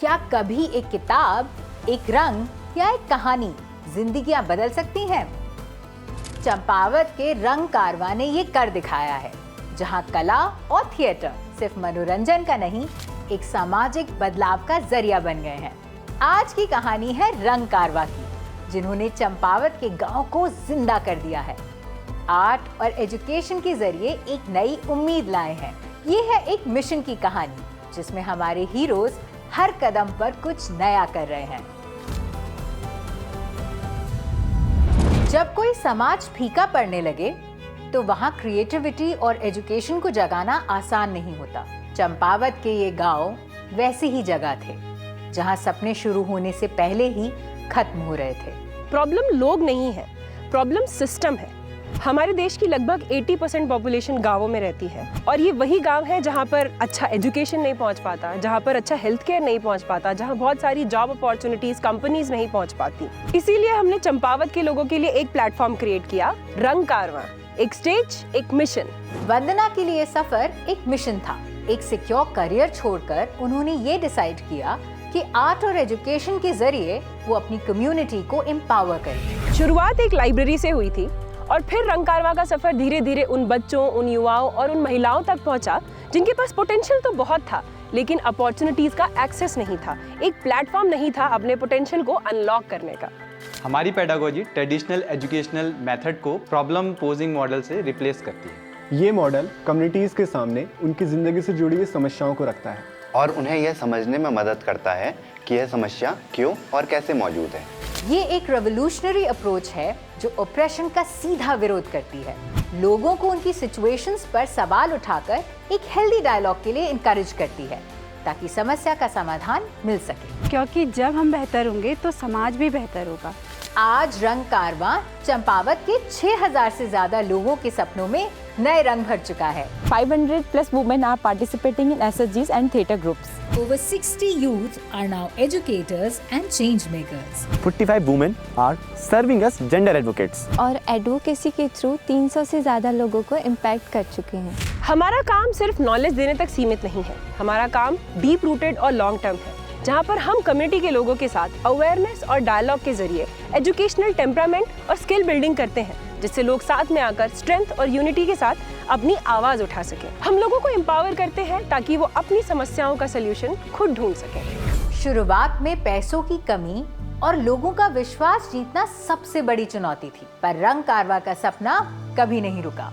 क्या कभी एक किताब, एक रंग या एक कहानी जिंदगियां बदल सकती हैं? चंपावत के रंग कारवां ने ये कर दिखाया है, जहां कला और थिएटर सिर्फ मनोरंजन का नहीं, एक सामाजिक बदलाव का जरिया बन गए हैं। आज की कहानी है रंग कारवां की, जिन्होंने चंपावत के गांव को जिंदा कर दिया है। आर्ट और एजुकेशन के जरिए एक नई उम्मीद लाए हैं। ये है एक मिशन की कहानी, जिसमें हमारे हीरोज हर कदम पर कुछ नया कर रहे हैं। जब कोई समाज फीका पड़ने लगे, तो वहाँ क्रिएटिविटी और एजुकेशन को जगाना आसान नहीं होता। चंपावत के ये गांव वैसी ही जगह थे, जहाँ सपने शुरू होने से पहले ही खत्म हो रहे थे। प्रॉब्लम लोग नहीं है, प्रॉब्लम सिस्टम है। हमारे देश की लगभग 80% पॉपुलेशन गांवों में रहती है, और ये वही गांव है जहां पर अच्छा एजुकेशन नहीं पहुंच पाता, जहां पर अच्छा हेल्थ केयर नहीं पहुंच पाता, जहां बहुत सारी जॉब अपॉर्चुनिटीज कंपनीज नहीं पहुंच पाती। इसीलिए हमने चंपावत के लोगों के लिए एक प्लेटफॉर्म क्रिएट किया, रंग कारवां। एक स्टेज, एक मिशन। वंदना के लिए सफर एक मिशन था। एक सिक्योर करियर छोड़कर उन्होंने ये डिसाइड किया कि आर्ट और एजुकेशन के जरिए वो अपनी कम्युनिटी को एम्पावर करें। शुरुआत एक लाइब्रेरी से हुई थी, और फिर रंग कारवां का सफर धीरे धीरे उन बच्चों, उन युवाओं और उन महिलाओं तक पहुंचा जिनके पास पोटेंशियल तो बहुत था, लेकिन अपॉर्चुनिटीज का एक्सेस नहीं था, एक प्लेटफॉर्म नहीं था अपने पोटेंशियल को अनलॉक करने का। हमारी पेडागोजी ट्रेडिशनल एजुकेशनल मेथड को प्रॉब्लम पोजिंग मॉडल से रिप्लेस करती है। ये मॉडल कम्युनिटीज़ के सामने उनकी ज़िंदगी से जुड़ी हुई समस्याओं को रखता है और उन्हें यह समझने में मदद करता है कि यह समस्या क्यों और कैसे मौजूद है। ये एक रेवोल्यूशनरी अप्रोच है जो ऑपरेशन का सीधा विरोध करती है। लोगों को उनकी सिचुएशंस पर सवाल उठाकर एक हेल्दी डायलॉग के लिए इनकरेज करती है, ताकि समस्या का समाधान मिल सके। क्योंकि जब हम बेहतर होंगे तो समाज भी बेहतर होगा। आज रंग कारवां चंपावत के 6000 से ज्यादा लोगों के सपनों में नए रंग भर चुका है। 500+ women are participating in SSGs and theatre groups. Over 60 youth are now educators and change makers. 45 women are serving as gender advocates. और एडवोकेसी के थ्रू 300 से ज़्यादा लोगों को इम्पैक्ट कर चुके हैं। हमारा काम सिर्फ नॉलेज देने तक सीमित नहीं है, हमारा काम डीप रूटेड और लॉन्ग टर्म है, जहाँ पर हम कम्युनिटी के लोगों के साथ अवेयरनेस और डायलॉग के जरिए एजुकेशनल टेम्परामेंट और स्किल बिल्डिंग करते हैं, जिससे लोग साथ में आकर स्ट्रेंथ और यूनिटी के साथ अपनी आवाज उठा सकें। हम लोगों को एम्पावर करते हैं ताकि वो अपनी समस्याओं का सलूशन खुद ढूंढ सकें। शुरुआत में पैसों की कमी और लोगों का विश्वास जीतना सबसे बड़ी चुनौती थी, पर रंग कारवां का सपना कभी नहीं रुका।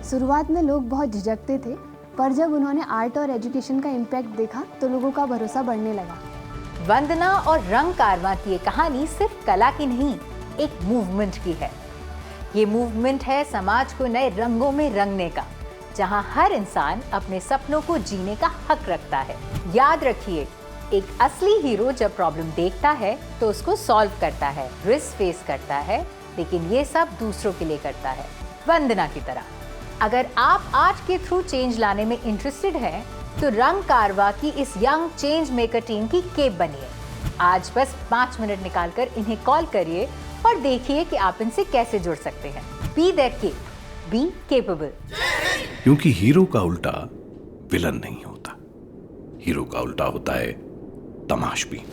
शुरुआत में लोग बहुत झिझकते थे, पर जब उन्होंने आर्ट और एजुकेशन का इम्पैक्ट देखा तो लोगों का भरोसा बढ़ने लगा। वंदना और रंग कारवां की ये कहानी सिर्फ कला की नहीं, एक मूवमेंट की है। ये मूवमेंट है समाज को नए रंगों में रंगने का, जहां हर इंसान अपने सपनों को जीने का हक रखता है। याद रखिए, एक असली हीरो जब प्रॉब्लम देखता है तो उसको सॉल्व करता है, रिस्क फेस करता है, लेकिन ये सब दूसरों के लिए करता है, वंदना की तरह। अगर आप आर्ट के थ्रू चेंज लाने में इंटरेस्टेड हैं, तो रंग कारवां की इस यंग चेंज मेकर टीम की केप बनिए। आज बस 5 मिनट निकालकर इन्हें कॉल करिए और देखिए कि आप इनसे कैसे जुड़ सकते हैं। Be there cap, be capable. क्योंकि हीरो का उल्टा विलन नहीं होता, हीरो का उल्टा होता है तमाशबीन।